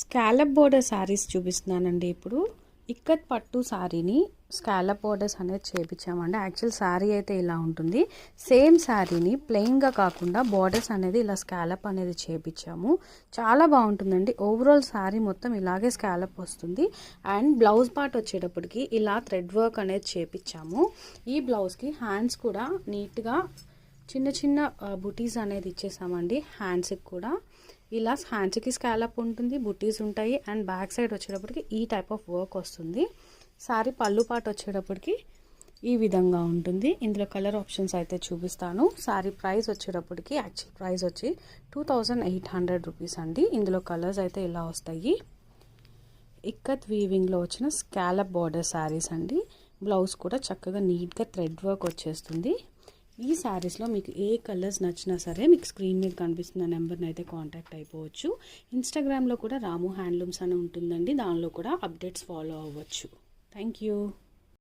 Scallop border saris చూపిస్తున్నానండి. ఇప్పుడు ఇక్కత్ పట్టు శారీని స్కాలప్ బోర్డర్స్ అనేది చేపించామండి. యాక్చువల్ శారీ అయితే ఇలా ఉంటుంది. సేమ్ శారీని ప్లెయిన్గా కాకుండా బోర్డర్స్ అనేది ఇలా స్కాలప్ అనేది చేపించాము. చాలా బాగుంటుందండి. ఓవరాల్ శారీ మొత్తం ఇలాగే స్కాలప్ వస్తుంది. అండ్ బ్లౌజ్ పార్ట్ వచ్చేటప్పటికి ఇలా థ్రెడ్ వర్క్ అనేది చేపించాము. ఈ బ్లౌజ్కి హ్యాండ్స్ కూడా నీట్గా చిన్న చిన్న బుటీస్ అనేది ఇచ్చేసామండి. హ్యాండ్స్కి కూడా ఇలా హ్యాండ్స్కి స్కాలప్ ఉంటుంది, బుటీస్ ఉంటాయి. అండ్ బ్యాక్ సైడ్ వచ్చేటప్పటికి ఈ టైప్ ఆఫ్ వర్క్ వస్తుంది. సారీ పళ్ళు పాటు వచ్చేటప్పటికి ఈ విధంగా ఉంటుంది. ఇందులో కలర్ ఆప్షన్స్ అయితే చూపిస్తాను. సారీ ప్రైస్ వచ్చేటప్పటికి యాక్చువల్ ప్రైస్ వచ్చి 2800 రూపీస్ అండి. ఇందులో కలర్స్ అయితే ఇలా వస్తాయి. ఇక్కత్ వీవింగ్లో వచ్చిన స్కాలప్ బార్డర్ శారీస్ అండి. బ్లౌజ్ కూడా చక్కగా నీట్గా థ్రెడ్ వర్క్ వచ్చేస్తుంది. ఈ శారీస్లో మీకు ఏ కలర్స్ నచ్చినా సరే మీకు స్క్రీన్ మీద కనిపిస్తున్న నెంబర్ని అయితే కాంటాక్ట్ అయిపోవచ్చు. ఇన్స్టాగ్రామ్లో కూడా రాము హ్యాండ్లూమ్స్ అని ఉంటుందండి. దానిలో కూడా అప్డేట్స్ ఫాలో అవ్వచ్చు. Thank you.